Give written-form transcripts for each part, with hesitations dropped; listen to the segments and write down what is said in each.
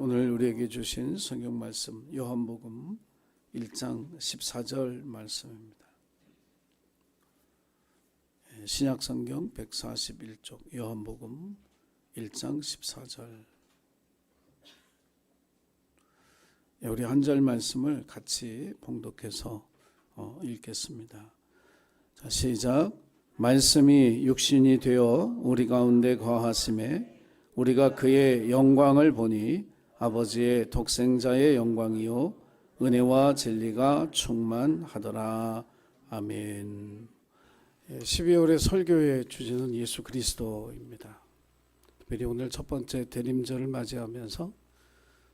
오늘 우리에게 주신 성경 말씀 요한복음 1장 14절 말씀입니다. 신약 성경 141쪽 요한복음 1장 14절. 우리 한 절 말씀을 같이 봉독해서 읽겠습니다. 자, 시작. 말씀이 육신이 되어 우리 가운데 거하심에 우리가 그의 영광을 보니 아버지의 독생자의 영광이요 은혜와 진리가 충만하더라. 아멘. 12월의 설교의 주제는 예수 그리스도입니다. 특별히 오늘 첫 번째 대림절을 맞이하면서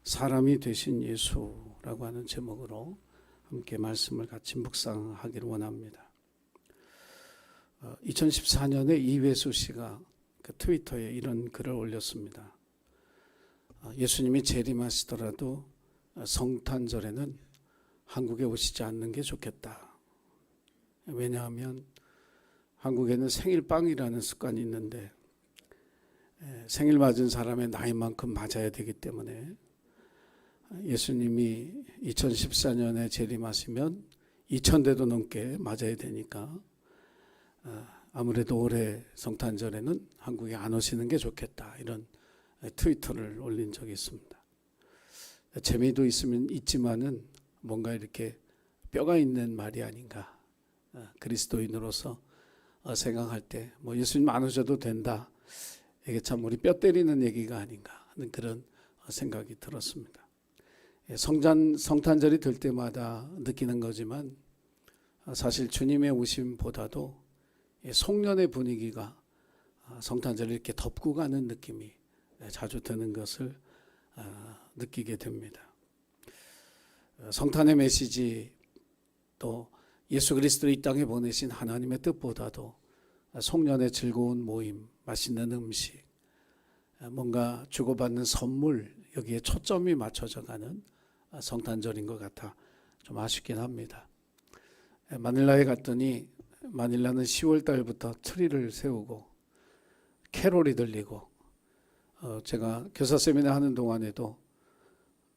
사람이 되신 예수라고 하는 제목으로 함께 말씀을 같이 묵상하기를 원합니다. 2014년에 이회수 씨가 그 트위터에 이런 글을 올렸습니다. 예수님이 재림하시더라도 성탄절에는 한국에 오시지 않는 게 좋겠다. 왜냐하면 한국에는 생일빵이라는 습관이 있는데 생일 맞은 사람의 나이만큼 맞아야 되기 때문에 예수님이 2014년에 재림하시면 2000대도 넘게 맞아야 되니까 아무래도 올해 성탄절에는 한국에 안 오시는 게 좋겠다, 이런 트위터를 올린 적이 있습니다. 재미도 있지만은 뭔가 이렇게 뼈가 있는 말이 아닌가, 그리스도인으로서 생각할 때 뭐 예수님 안 오셔도 된다, 이게 참 우리 뼈 때리는 얘기가 아닌가 하는 그런 생각이 들었습니다. 성탄절이 될 때마다 느끼는 거지만 사실 주님의 오심보다도 송년의 분위기가 성탄절을 이렇게 덮고 가는 느낌이 자주 드는 것을 느끼게 됩니다. 성탄의 메시지, 또 예수 그리스도를 이 땅에 보내신 하나님의 뜻보다도 송년의 즐거운 모임, 맛있는 음식, 뭔가 주고받는 선물, 여기에 초점이 맞춰져 가는 성탄절인 것 같아 좀 아쉽긴 합니다. 마닐라에 갔더니 마닐라는 10월 달부터 트리를 세우고 캐롤이 들리고, 제가 교사 세미나 하는 동안에도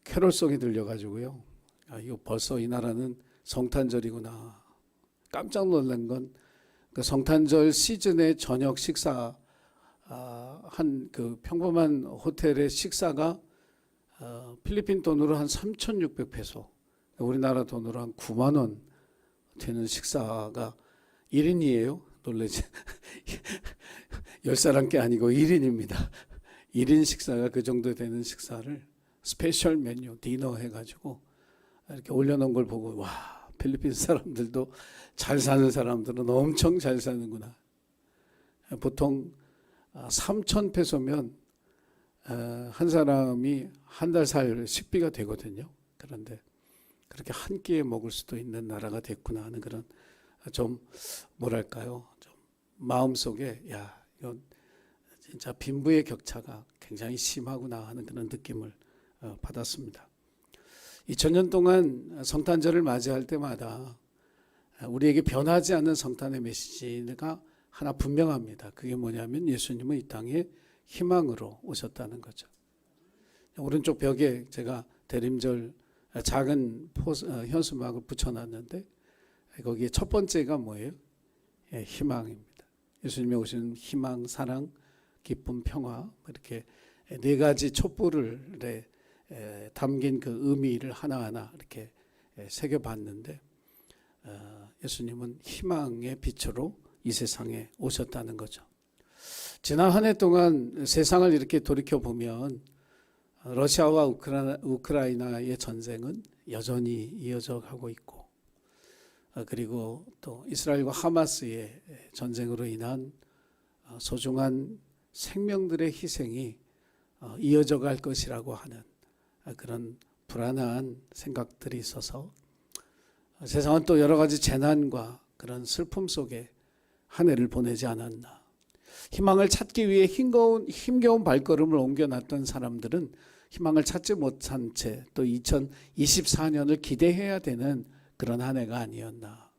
캐롤송이 들려가지고요, 이거 벌써 이 나라는 성탄절이구나. 깜짝 놀란 건 그 성탄절 시즌의 저녁 식사, 한 그 평범한 호텔의 식사가 필리핀 돈으로 한 3,600페소, 우리나라 돈으로 한 9만 원 되는 식사가 1인이에요. 놀라지. 10사람께 아니고 1인입니다. 1인 식사가 그 정도 되는 식사를 스페셜 메뉴, 디너 해가지고 이렇게 올려놓은 걸 보고, 와, 필리핀 사람들도 잘 사는 사람들은 엄청 잘 사는구나. 보통 3,000페소면 한 사람이 한 달 살 식비가 되거든요. 그런데 그렇게 한 끼에 먹을 수도 있는 나라가 됐구나 하는 그런, 좀 뭐랄까요, 좀 마음속에, 야, 이건 진짜 빈부의 격차가 굉장히 심하구나 하는 그런 느낌을 받았습니다. 2000년 동안 성탄절을 맞이할 때마다 우리에게 변하지 않는 성탄의 메시지가 하나 분명합니다. 그게 뭐냐면 예수님은 이 땅에 희망으로 오셨다는 거죠. 오른쪽 벽에 제가 대림절 작은 현수막을 붙여놨는데, 거기에 첫 번째가 뭐예요? 희망입니다. 예수님이 오신 희망, 사랑, 기쁨, 평화, 이렇게 네 가지 촛불을 담긴 그 의미를 하나하나 이렇게 새겨봤는데, 예수님은 희망의 빛으로 이 세상에 오셨다는 거죠. 지난 한 해 동안 세상을 이렇게 돌이켜보면 러시아와 우크라이나의 전쟁은 여전히 이어져 가고 있고, 그리고 또 이스라엘과 하마스의 전쟁으로 인한 소중한 생명들의 희생이 이어져 갈 것이라고 하는 그런 불안한 생각들이 있어서 세상은 또 여러 가지 재난과 그런 슬픔 속에 한 해를 보내지 않았나. 희망을 찾기 위해 힘겨운 발걸음을 옮겨놨던 사람들은 희망을 찾지 못한 채 또 2024년을 기대해야 되는 그런 한 해가 아니었나.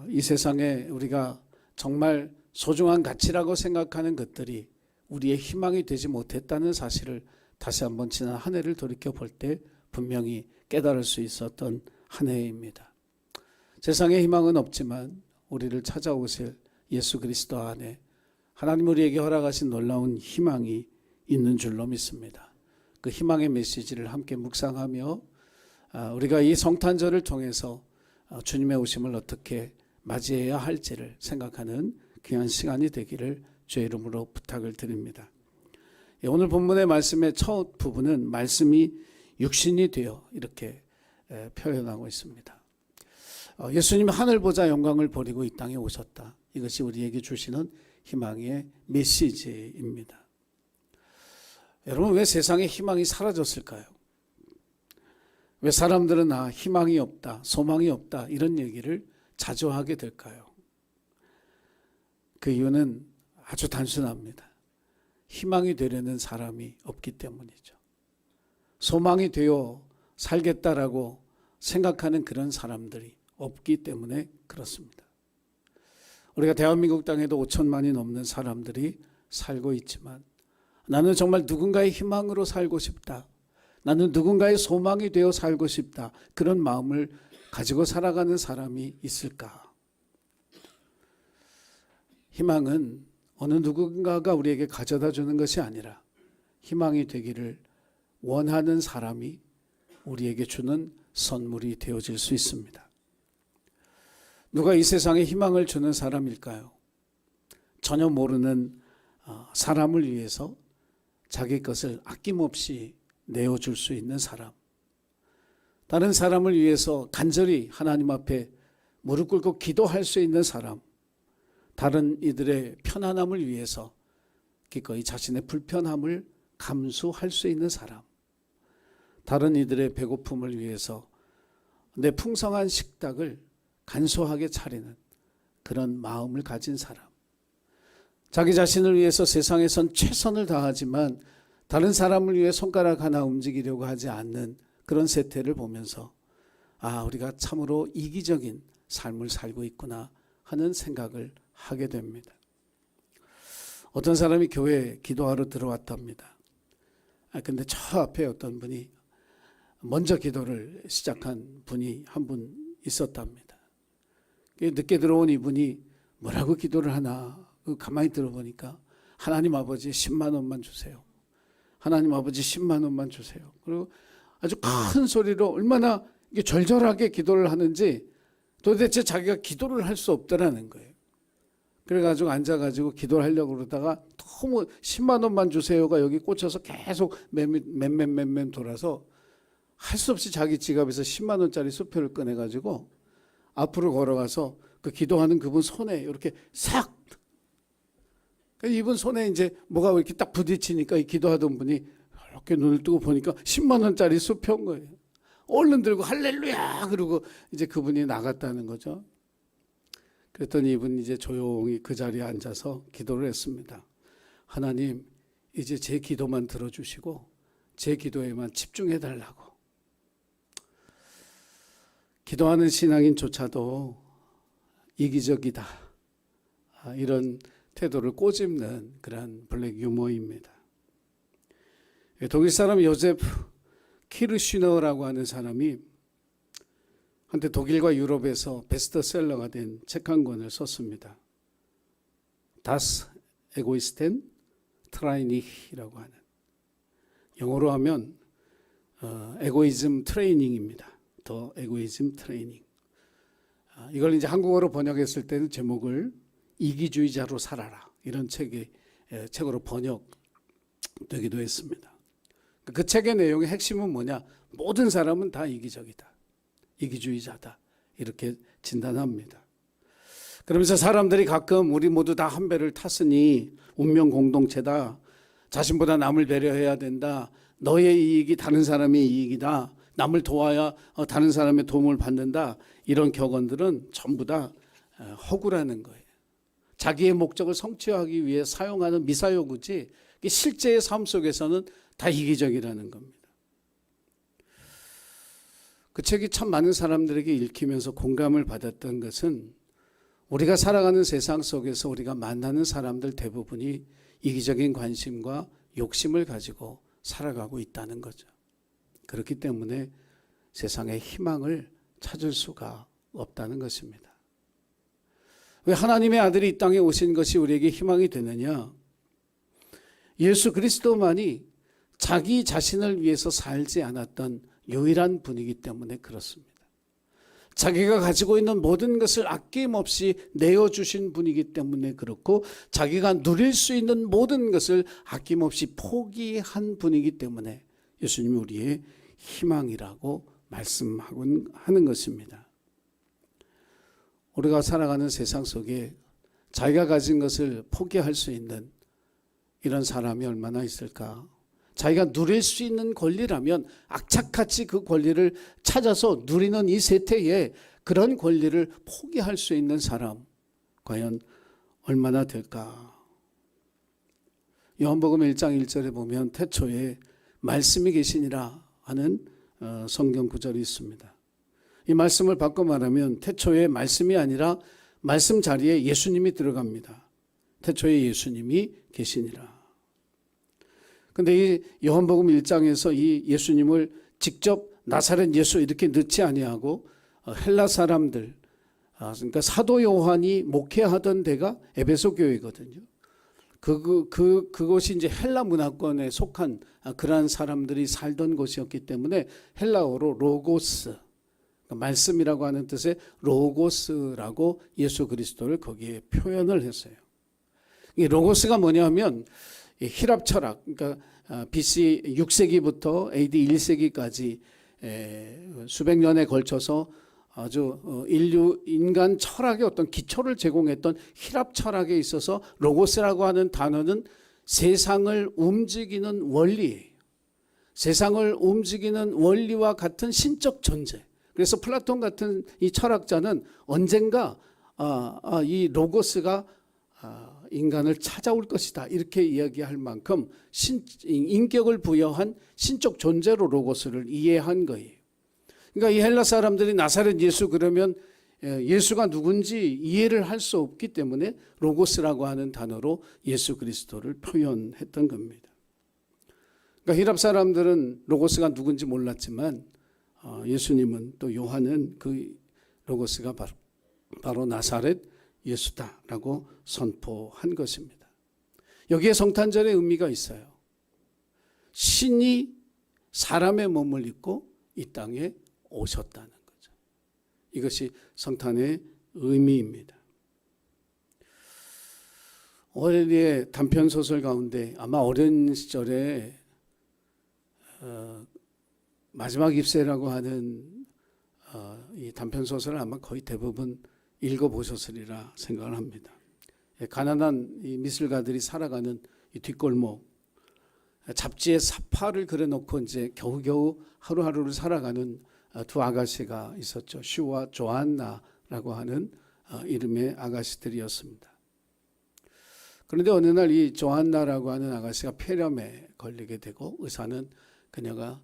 이 세상에 우리가 정말 소중한 가치라고 생각하는 것들이 우리의 희망이 되지 못했다는 사실을 다시 한번 지난 한 해를 돌이켜 볼 때 분명히 깨달을 수 있었던 한 해입니다. 세상에 희망은 없지만 우리를 찾아오실 예수 그리스도 안에 하나님 우리에게 허락하신 놀라운 희망이 있는 줄로 믿습니다. 그 희망의 메시지를 함께 묵상하며 우리가 이 성탄절을 통해서 주님의 오심을 어떻게 맞이해야 할지를 생각하는 귀한 시간이 되기를 주의 이름으로 부탁을 드립니다. 오늘 본문의 말씀의 첫 부분은 말씀이 육신이 되어 이렇게 표현하고 있습니다. 예수님이 하늘 보자 영광을 버리고 이 땅에 오셨다. 이것이 우리에게 주시는 희망의 메시지입니다. 여러분, 왜 세상에 희망이 사라졌을까요? 왜 사람들은 희망이 없다, 소망이 없다 이런 얘기를 자주 하게 될까요? 그 이유는 아주 단순합니다. 희망이 되려는 사람이 없기 때문이죠. 소망이 되어 살겠다라고 생각하는 그런 사람들이 없기 때문에 그렇습니다. 우리가 대한민국 땅에도 5천만이 넘는 사람들이 살고 있지만 나는 정말 누군가의 희망으로 살고 싶다. 나는 누군가의 소망이 되어 살고 싶다. 그런 마음을 가지고 살아가는 사람이 있을까? 희망은 어느 누군가가 우리에게 가져다 주는 것이 아니라 희망이 되기를 원하는 사람이 우리에게 주는 선물이 되어질 수 있습니다. 누가 이 세상에 희망을 주는 사람일까요? 전혀 모르는 사람을 위해서 자기 것을 아낌없이 내어줄 수 있는 사람, 다른 사람을 위해서 간절히 하나님 앞에 무릎 꿇고 기도할 수 있는 사람, 다른 이들의 편안함을 위해서 기꺼이 자신의 불편함을 감수할 수 있는 사람, 다른 이들의 배고픔을 위해서 내 풍성한 식탁을 간소하게 차리는 그런 마음을 가진 사람, 자기 자신을 위해서 세상에선 최선을 다하지만 다른 사람을 위해 손가락 하나 움직이려고 하지 않는 그런 세태를 보면서 우리가 참으로 이기적인 삶을 살고 있구나 하는 생각을 하게 됩니다. 어떤 사람이 교회에 기도하러 들어왔답니다. 근데 저 앞에 어떤 분이 먼저 기도를 시작한 분이 한 분 있었답니다. 늦게 들어온 이분이 뭐라고 기도를 하나 가만히 들어보니까 하나님 아버지 10만 원만 주세요. 하나님 아버지 10만 원만 주세요. 그리고 아주 큰 소리로 얼마나 절절하게 기도를 하는지 도대체 자기가 기도를 할 수 없더라는 거예요. 그래가지고 앉아가지고 기도를 하려고 그러다가 너무 10만 원만 주세요가 여기 꽂혀서 계속 맴 돌아서 할 수 없이 자기 지갑에서 10만 원짜리 수표를 꺼내가지고 앞으로 걸어가서 그 기도하는 그분 손에 이렇게 싹, 이분 손에 이제 뭐가 이렇게 딱 부딪히니까 이 기도하던 분이 이렇게 눈을 뜨고 보니까 10만 원짜리 수표인 거예요. 얼른 들고 할렐루야 그러고 이제 그분이 나갔다는 거죠. 그랬더니 이분이 이제 조용히 그 자리에 앉아서 기도를 했습니다. 하나님, 이제 제 기도만 들어주시고 제 기도에만 집중해 달라고. 기도하는 신앙인조차도 이기적이다, 이런 태도를 꼬집는 그런 블랙 유머입니다. 독일 사람 요제프 키르슈너라고 하는 사람이 한때 독일과 유럽에서 베스트셀러가 된 책 한 권을 썼습니다. Das Egoisten Training이라고 하는, 영어로 하면 에고이즘 트레이닝입니다. 더 에고이즘 트레이닝. 이걸 이제 한국어로 번역했을 때는 제목을 이기주의자로 살아라, 이런 책으로 번역되기도 했습니다. 그 책의 내용의 핵심은 뭐냐? 모든 사람은 다 이기적이다, 이기주의자다, 이렇게 진단합니다. 그러면서 사람들이 가끔 우리 모두 다 한 배를 탔으니 운명 공동체다, 자신보다 남을 배려해야 된다, 너의 이익이 다른 사람의 이익이다, 남을 도와야 다른 사람의 도움을 받는다, 이런 격언들은 전부 다 허구라는 거예요. 자기의 목적을 성취하기 위해 사용하는 미사여구지 실제의 삶 속에서는 다 이기적이라는 겁니다. 그 책이 참 많은 사람들에게 읽히면서 공감을 받았던 것은 우리가 살아가는 세상 속에서 우리가 만나는 사람들 대부분이 이기적인 관심과 욕심을 가지고 살아가고 있다는 거죠. 그렇기 때문에 세상에 희망을 찾을 수가 없다는 것입니다. 왜 하나님의 아들이 이 땅에 오신 것이 우리에게 희망이 되느냐? 예수 그리스도만이 자기 자신을 위해서 살지 않았던 유일한 분이기 때문에 그렇습니다. 자기가 가지고 있는 모든 것을 아낌없이 내어주신 분이기 때문에 그렇고, 자기가 누릴 수 있는 모든 것을 아낌없이 포기한 분이기 때문에 예수님이 우리의 희망이라고 말씀하는 것입니다. 우리가 살아가는 세상 속에 자기가 가진 것을 포기할 수 있는 이런 사람이 얼마나 있을까? 자기가 누릴 수 있는 권리라면 악착같이 그 권리를 찾아서 누리는 이 세태에 그런 권리를 포기할 수 있는 사람 과연 얼마나 될까? 요한복음 1장 1절에 보면 태초에 말씀이 계시니라 하는 성경 구절이 있습니다. 이 말씀을 바꿔 말하면 태초에 말씀이 아니라 말씀 자리에 예수님이 들어갑니다. 태초에 예수님이 계시니라. 근데 이 요한복음 1장에서 이 예수님을 직접 나사렛 예수 이렇게 넣지 아니하고 헬라 사람들, 그러니까 사도 요한이 목회하던 데가 에베소 교회거든요. 그곳이 이제 헬라 문화권에 속한 그러한 사람들이 살던 곳이었기 때문에 헬라어로 로고스, 말씀이라고 하는 뜻의 로고스라고 예수 그리스도를 거기에 표현을 했어요. 이 로고스가 뭐냐면 히랍 철학, 그러니까 BC 6세기부터 AD 1세기까지 수백 년에 걸쳐서 아주 인간 철학의 어떤 기초를 제공했던 히랍 철학에 있어서 로고스라고 하는 단어는 세상을 움직이는 원리예요. 세상을 움직이는 원리와 같은 신적 존재. 그래서 플라톤 같은 이 철학자는 언젠가 이 로고스가 인간을 찾아올 것이다 이렇게 이야기할 만큼 인격을 부여한 신적 존재로 로고스를 이해한 거예요. 그러니까 이 헬라 사람들이 나사렛 예수 그러면 예수가 누군지 이해를 할 수 없기 때문에 로고스라고 하는 단어로 예수 그리스도를 표현했던 겁니다. 그러니까 히랍 사람들은 로고스가 누군지 몰랐지만 예수님은 또 요한은 그 로고스가 바로 나사렛 예수다라고 선포한 것입니다. 여기에 성탄절의 의미가 있어요. 신이 사람의 몸을 입고 이 땅에 오셨다는 거죠. 이것이 성탄의 의미입니다. 어린이의 단편 소설 가운데 아마 어린 시절에 마지막 입새라고 하는 이 단편 소설을 아마 거의 대부분 읽어보셨으리라 생각을 합니다. 가난한 이 미술가들이 살아가는 이 뒷골목, 잡지에 사파를 그려놓고 이제 겨우겨우 하루하루를 살아가는 두 아가씨가 있었죠. 슈와 조안나라고 하는 이름의 아가씨들이었습니다. 그런데 어느 날 이 조안나라고 하는 아가씨가 폐렴에 걸리게 되고 의사는 그녀가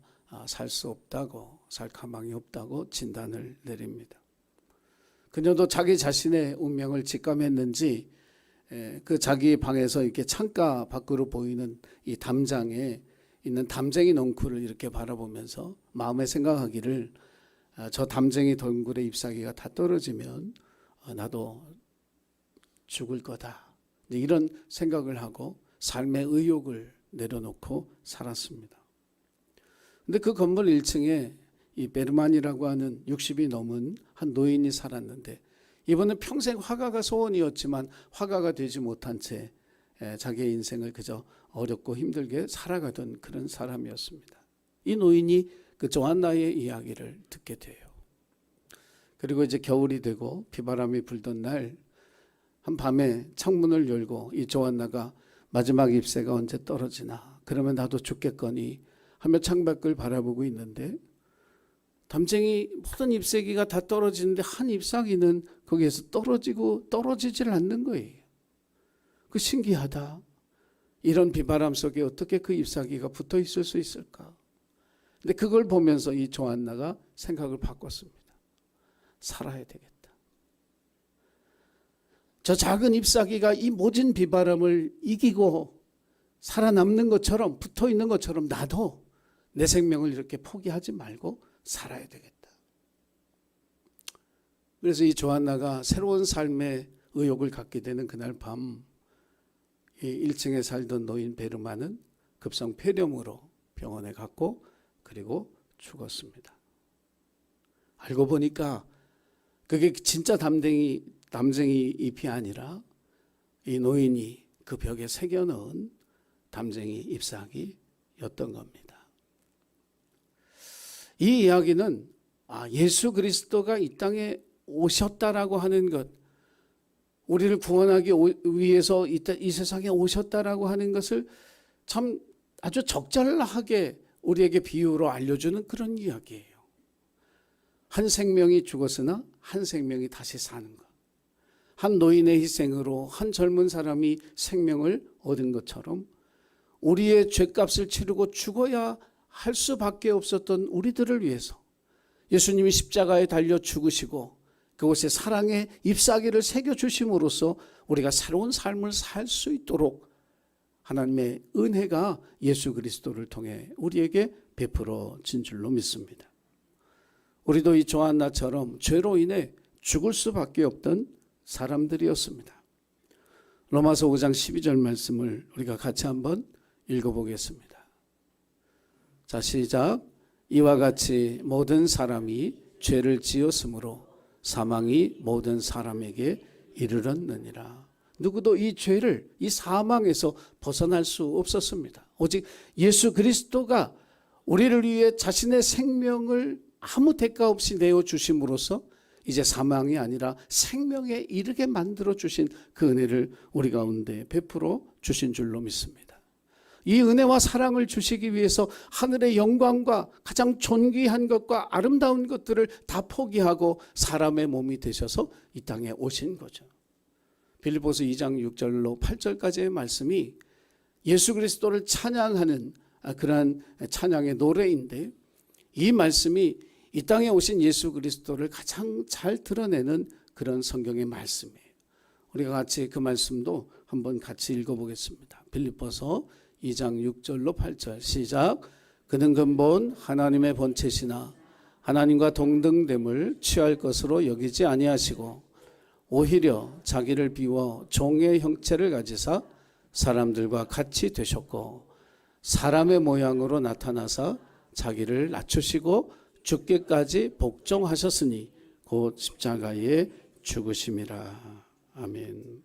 살 수 없다고, 살 가망이 없다고 진단을 내립니다. 그녀도 자기 자신의 운명을 직감했는지 그 자기 방에서 이렇게 창가 밖으로 보이는 이 담장에 있는 담쟁이 넝쿨을 이렇게 바라보면서 마음에 생각하기를 저 담쟁이 덩굴의 잎사귀가 다 떨어지면 나도 죽을 거다. 이런 생각을 하고 삶의 의욕을 내려놓고 살았습니다. 근데 그 건물 1층에 이 베르만이라고 하는 60이 넘은 한 노인이 살았는데 이분은 평생 화가가 소원이었지만 화가가 되지 못한 채 자기의 인생을 그저 어렵고 힘들게 살아가던 그런 사람이었습니다. 이 노인이 그 조안나의 이야기를 듣게 돼요. 그리고 이제 겨울이 되고 비바람이 불던 날 한밤에 창문을 열고 이 조안나가 마지막 잎새가 언제 떨어지나 그러면 나도 죽겠거니 하며 창밖을 바라보고 있는데 담쟁이 모든 잎사귀가 다 떨어지는데 한 잎사귀는 거기에서 떨어지질 않는 거예요. 그 신기하다. 이런 비바람 속에 어떻게 그 잎사귀가 붙어 있을 수 있을까? 근데 그걸 보면서 이 조안나가 생각을 바꿨습니다. 살아야 되겠다. 저 작은 잎사귀가 이 모진 비바람을 이기고 살아남는 것처럼, 붙어 있는 것처럼 나도 내 생명을 이렇게 포기하지 말고 살아야 되겠다. 그래서 이 조한나가 새로운 삶의 의욕을 갖게 되는 그날 밤, 이 1층에 살던 노인 베르마는 급성 폐렴으로 병원에 갔고 그리고 죽었습니다. 알고 보니까 그게 진짜 담쟁이 잎이 아니라 이 노인이 그 벽에 새겨넣은 담쟁이 잎사귀였던 겁니다. 이 이야기는 예수 그리스도가 이 땅에 오셨다라고 하는 것, 우리를 구원하기 위해서 이 세상에 오셨다라고 하는 것을 참 아주 적절하게 우리에게 비유로 알려주는 그런 이야기예요. 한 생명이 죽었으나 한 생명이 다시 사는 것. 한 노인의 희생으로 한 젊은 사람이 생명을 얻은 것처럼 우리의 죄값을 치르고 죽어야 할 수밖에 없었던 우리들을 위해서 예수님이 십자가에 달려 죽으시고 그곳에 사랑의 잎사귀를 새겨주심으로써 우리가 새로운 삶을 살 수 있도록 하나님의 은혜가 예수 그리스도를 통해 우리에게 베풀어진 줄로 믿습니다. 우리도 이 조한나처럼 죄로 인해 죽을 수밖에 없던 사람들이었습니다. 로마서 5장 12절 말씀을 우리가 같이 한번 읽어보겠습니다. 자, 시작. 이와 같이 모든 사람이 죄를 지었으므로 사망이 모든 사람에게 이르렀느니라. 누구도 이 죄를, 이 사망에서 벗어날 수 없었습니다. 오직 예수 그리스도가 우리를 위해 자신의 생명을 아무 대가 없이 내어주심으로써 이제 사망이 아니라 생명에 이르게 만들어 주신 그 은혜를 우리 가운데 베풀어 주신 줄로 믿습니다. 이 은혜와 사랑을 주시기 위해서 하늘의 영광과 가장 존귀한 것과 아름다운 것들을 다 포기하고 사람의 몸이 되셔서 이 땅에 오신 거죠. 빌립보서 2장 6절로 8절까지의 말씀이 예수 그리스도를 찬양하는 그러한 찬양의 노래인데, 이 말씀이 이 땅에 오신 예수 그리스도를 가장 잘 드러내는 그런 성경의 말씀이에요. 우리가 같이 그 말씀도 한번 같이 읽어보겠습니다. 빌립보서 2장 6절로 8절 시작. 그는 근본 하나님의 본체시나 하나님과 동등됨을 취할 것으로 여기지 아니하시고 오히려 자기를 비워 종의 형체를 가지사 사람들과 같이 되셨고 사람의 모양으로 나타나사 자기를 낮추시고 죽기까지 복종하셨으니 곧 십자가에 죽으심이라. 아멘.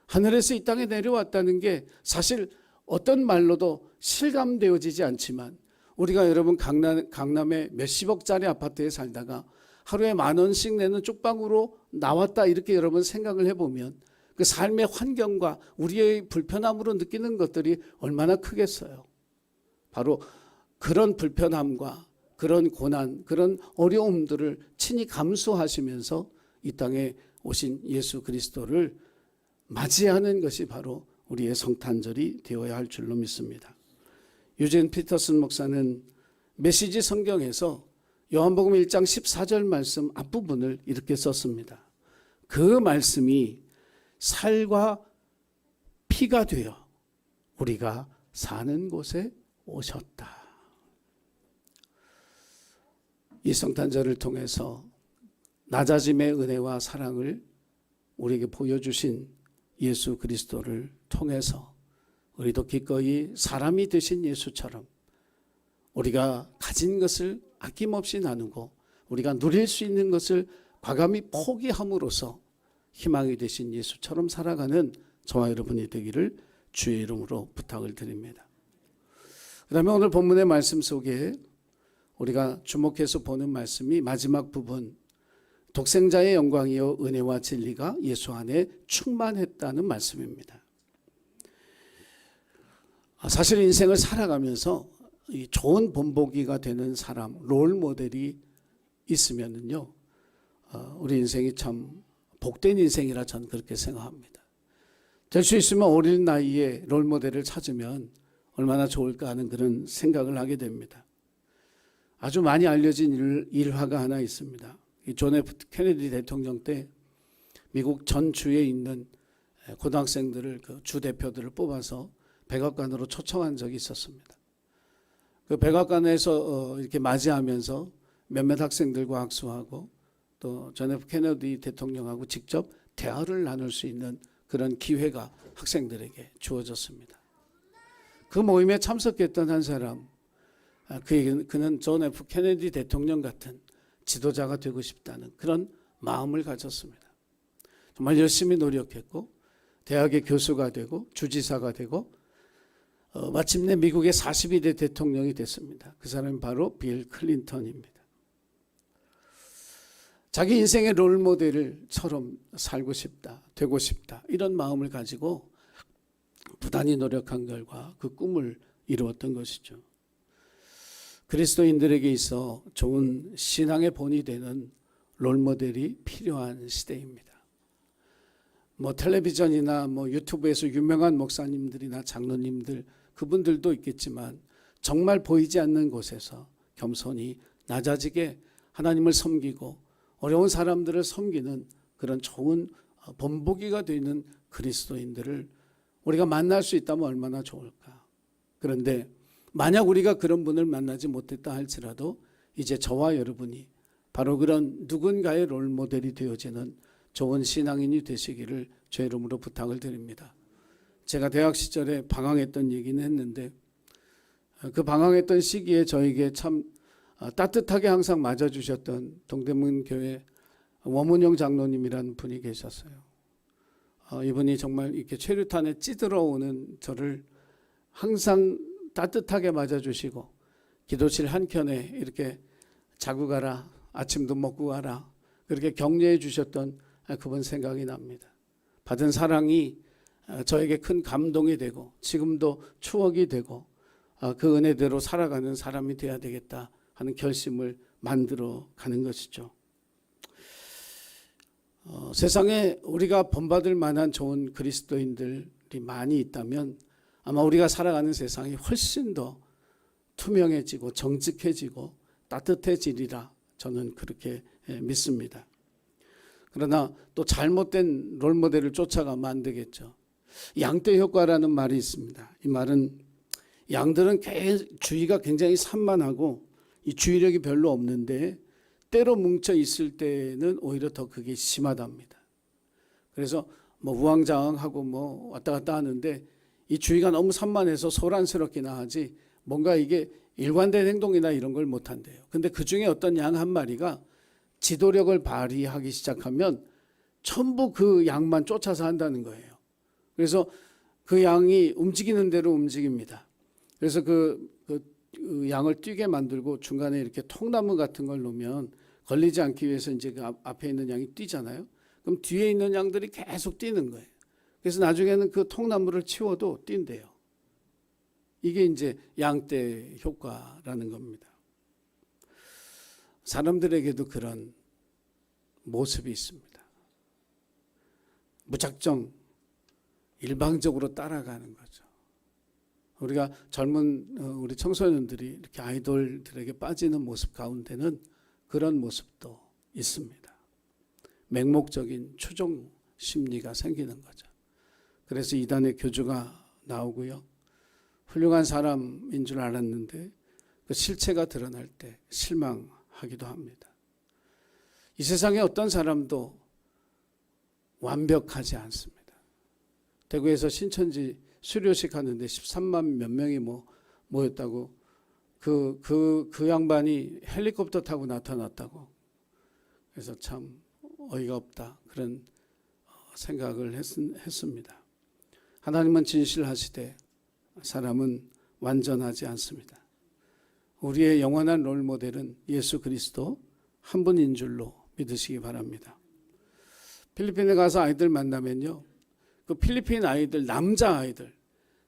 하늘에서 이 땅에 내려왔다는 게 사실 어떤 말로도 실감되어지지 않지만, 우리가 여러분 강남의 몇십억짜리 아파트에 살다가 하루에 10,000원씩 내는 쪽방으로 나왔다, 이렇게 여러분 생각을 해보면 그 삶의 환경과 우리의 불편함으로 느끼는 것들이 얼마나 크겠어요. 바로 그런 불편함과 그런 고난, 그런 어려움들을 친히 감수하시면서 이 땅에 오신 예수 그리스도를 맞이하는 것이 바로 우리의 성탄절이 되어야 할 줄로 믿습니다. 유진 피터슨 목사는 메시지 성경에서 요한복음 1장 14절 말씀 앞부분을 이렇게 썼습니다. 그 말씀이 살과 피가 되어 우리가 사는 곳에 오셨다. 이 성탄절을 통해서 낮아짐의 은혜와 사랑을 우리에게 보여주신 예수 그리스도를 통해서 우리도 기꺼이 사람이 되신 예수처럼 우리가 가진 것을 아낌없이 나누고 우리가 누릴 수 있는 것을 과감히 포기함으로써 희망이 되신 예수처럼 살아가는 저와 여러분이 되기를 주의 이름으로 부탁을 드립니다. 그 다음에 오늘 본문의 말씀 속에 우리가 주목해서 보는 말씀이 마지막 부분, 독생자의 영광이요 은혜와 진리가 예수 안에 충만했다는 말씀입니다. 사실 인생을 살아가면서 좋은 본보기가 되는 사람, 롤 모델이 있으면요, 우리 인생이 참 복된 인생이라 저는 그렇게 생각합니다. 될 수 있으면 어린 나이에 롤 모델을 찾으면 얼마나 좋을까 하는 그런 생각을 하게 됩니다. 아주 많이 알려진 일화가 하나 있습니다. 존 F 케네디 대통령 때 미국 전 주에 있는 고등학생들을, 그 주 대표들을 뽑아서 백악관으로 초청한 적이 있었습니다. 그 백악관에서 이렇게 맞이하면서 몇몇 학생들과 악수하고 또 존 F 케네디 대통령하고 직접 대화를 나눌 수 있는 그런 기회가 학생들에게 주어졌습니다. 그 모임에 참석했던 한 사람, 그는 존 F 케네디 대통령 같은 지도자가 되고 싶다는 그런 마음을 가졌습니다. 정말 열심히 노력했고 대학의 교수가 되고 주지사가 되고 마침내 미국의 42대 대통령이 됐습니다. 그 사람이 바로 빌 클린턴입니다. 자기 인생의 롤모델처럼 살고 싶다, 되고 싶다 이런 마음을 가지고 부단히 노력한 결과 그 꿈을 이루었던 것이죠. 그리스도인들에게 있어 좋은 신앙의 본이 되는 롤모델이 필요한 시대입니다. 텔레비전이나 유튜브에서 유명한 목사님들이나 장로님들 그분들도 있겠지만 정말 보이지 않는 곳에서 겸손히 낮아지게 하나님을 섬기고 어려운 사람들을 섬기는 그런 좋은 본보기가 되는 그리스도인들을 우리가 만날 수 있다면 얼마나 좋을까. 그런데 만약 우리가 그런 분을 만나지 못했다 할지라도 이제 저와 여러분이 바로 그런 누군가의 롤모델이 되어지는 좋은 신앙인이 되시기를 주의 이름으로 부탁을 드립니다. 제가 대학 시절에 방황했던 얘기는 했는데 그 방황했던 시기에 저에게 참 따뜻하게 항상 맞아주셨던 동대문 교회 원문영 장로님이라는 분이 계셨어요. 이분이 정말 이렇게 최루탄에 찌들어 오는 저를 항상 따뜻하게 맞아주시고 기도실 한켠에 이렇게 자고 가라, 아침도 먹고 가라 그렇게 격려해 주셨던 그분 생각이 납니다. 받은 사랑이 저에게 큰 감동이 되고 지금도 추억이 되고 그 은혜대로 살아가는 사람이 되어야 되겠다 하는 결심을 만들어 가는 것이죠. 세상에 우리가 본받을 만한 좋은 그리스도인들이 많이 있다면 아마 우리가 살아가는 세상이 훨씬 더 투명해지고 정직해지고 따뜻해지리라 저는 그렇게 믿습니다. 그러나 또 잘못된 롤모델을 쫓아가면 안 되겠죠. 양떼 효과라는 말이 있습니다. 이 말은 양들은 주의가 굉장히 산만하고 이 주의력이 별로 없는데 때로 뭉쳐 있을 때는 오히려 더 그게 심하답니다. 그래서 우왕좌왕하고 왔다 갔다 하는데 이 주의가 너무 산만해서 소란스럽기나 하지 뭔가 이게 일관된 행동이나 이런 걸 못한대요. 근데 그 중에 어떤 양 한 마리가 지도력을 발휘하기 시작하면 전부 그 양만 쫓아서 한다는 거예요. 그래서 그 양이 움직이는 대로 움직입니다. 그래서 그 양을 뛰게 만들고 중간에 이렇게 통나무 같은 걸 놓으면 걸리지 않기 위해서 이제 그 앞에 있는 양이 뛰잖아요. 그럼 뒤에 있는 양들이 계속 뛰는 거예요. 그래서 나중에는 그 통나무를 치워도 뛴대요. 이게 이제 양떼 효과라는 겁니다. 사람들에게도 그런 모습이 있습니다. 무작정 일방적으로 따라가는 거죠. 우리가 젊은 우리 청소년들이 이렇게 아이돌들에게 빠지는 모습 가운데는 그런 모습도 있습니다. 맹목적인 추종 심리가 생기는 거죠. 그래서 이단의 교주가 나오고요. 훌륭한 사람인 줄 알았는데 그 실체가 드러날 때 실망하기도 합니다. 이 세상에 어떤 사람도 완벽하지 않습니다. 대구에서 신천지 수료식 하는데 13만 몇 명이 모였다고 그 양반이 헬리콥터 타고 나타났다고. 그래서 참 어이가 없다 그런 생각을 했습니다. 하나님은 진실하시되 사람은 완전하지 않습니다. 우리의 영원한 롤모델은 예수 그리스도 한 분인 줄로 믿으시기 바랍니다. 필리핀에 가서 아이들 만나면요, 그 필리핀 아이들, 남자 아이들,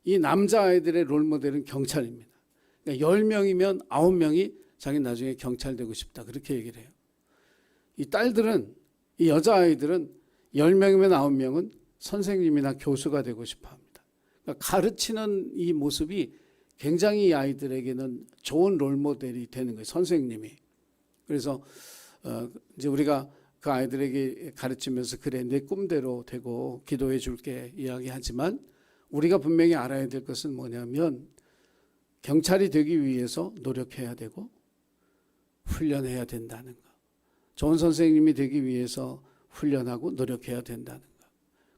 이 남자 아이들의 롤모델은 경찰입니다. 그러니까 10명이면 9명이 자기 나중에 경찰 되고 싶다 그렇게 얘기를 해요. 이 딸들은, 이 여자아이들은 10명이면 9명은 선생님이나 교수가 되고 싶어 합니다. 그러니까 가르치는 이 모습이 굉장히 이 아이들에게는 좋은 롤모델이 되는 거예요. 선생님이. 그래서 이제 우리가 그 아이들에게 가르치면서 그래 내 꿈대로 되고 기도해 줄게 이야기하지만 우리가 분명히 알아야 될 것은 뭐냐면 경찰이 되기 위해서 노력해야 되고 훈련해야 된다는 것. 좋은 선생님이 되기 위해서 훈련하고 노력해야 된다는 것.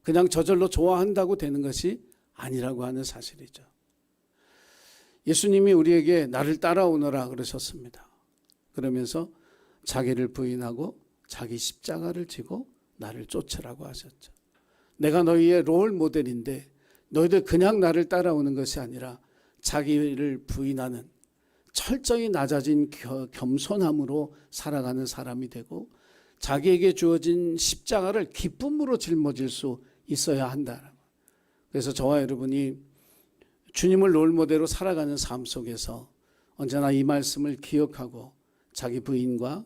그냥 저절로 좋아한다고 되는 것이 아니라고 하는 사실이죠. 예수님이 우리에게 나를 따라오너라 그러셨습니다. 그러면서 자기를 부인하고 자기 십자가를 지고 나를 쫓으라고 하셨죠. 내가 너희의 롤 모델인데 너희들 그냥 나를 따라오는 것이 아니라 자기를 부인하는 철저히 낮아진 겸손함으로 살아가는 사람이 되고 자기에게 주어진 십자가를 기쁨으로 짊어질 수 있어야 한다. 그래서 저와 여러분이 주님을 롤모델로 살아가는 삶 속에서 언제나 이 말씀을 기억하고 자기 부인과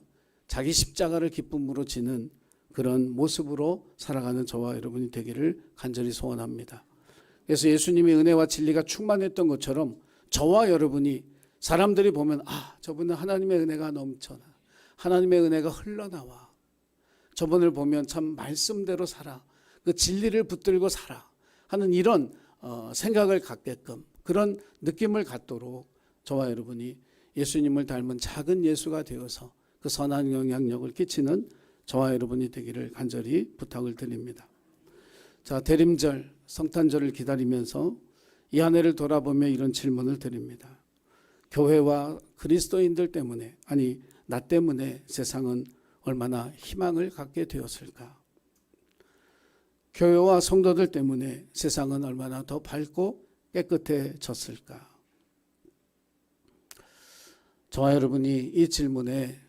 자기 십자가를 기쁨으로 지는 그런 모습으로 살아가는 저와 여러분이 되기를 간절히 소원합니다. 그래서 예수님이 은혜와 진리가 충만했던 것처럼 저와 여러분이 사람들이 보면 저분은 하나님의 은혜가 넘쳐나, 하나님의 은혜가 흘러나와, 저분을 보면 참 말씀대로 살아, 그 진리를 붙들고 살아 하는 이런 생각을 갖게끔 그런 느낌을 갖도록 저와 여러분이 예수님을 닮은 작은 예수가 되어서 그 선한 영향력을 끼치는 저와 여러분이 되기를 간절히 부탁을 드립니다. 자, 대림절 성탄절을 기다리면서 이 한 해를 돌아보며 이런 질문을 드립니다. 교회와 그리스도인들 때문에, 아니 나 때문에 세상은 얼마나 희망을 갖게 되었을까? 교회와 성도들 때문에 세상은 얼마나 더 밝고 깨끗해졌을까? 저와 여러분이 이 질문에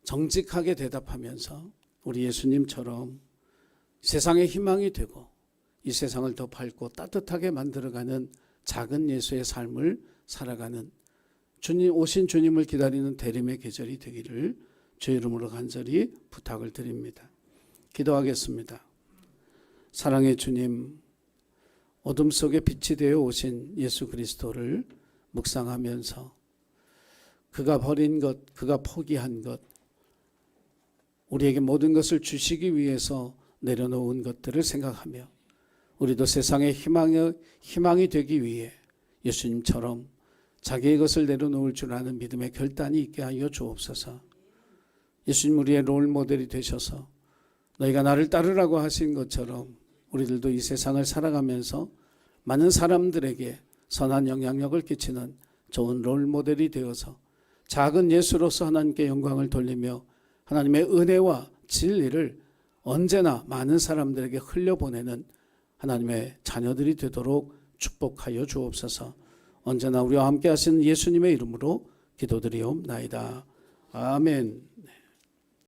정직하게 대답하면서 우리 예수님처럼 세상의 희망이 되고 이 세상을 더 밝고 따뜻하게 만들어가는 작은 예수의 삶을 살아가는 오신 주님을 기다리는 대림의 계절이 되기를 주 이름으로 간절히 부탁을 드립니다. 기도하겠습니다. 사랑의 주님, 어둠 속에 빛이 되어 오신 예수 그리스도를 묵상하면서 그가 버린 것, 그가 포기한 것, 우리에게 모든 것을 주시기 위해서 내려놓은 것들을 생각하며 우리도 세상의 희망이 되기 위해 예수님처럼 자기의 것을 내려놓을 줄 아는 믿음의 결단이 있게 하여 주옵소서. 예수님 우리의 롤 모델이 되셔서 너희가 나를 따르라고 하신 것처럼 우리들도 이 세상을 살아가면서 많은 사람들에게 선한 영향력을 끼치는 좋은 롤 모델이 되어서 작은 예수로서 하나님께 영광을 돌리며 하나님의 은혜와 진리를 언제나 많은 사람들에게 흘려보내는 하나님의 자녀들이 되도록 축복하여 주옵소서. 언제나 우리와 함께 하시는 예수님의 이름으로 기도드리옵나이다. 아멘.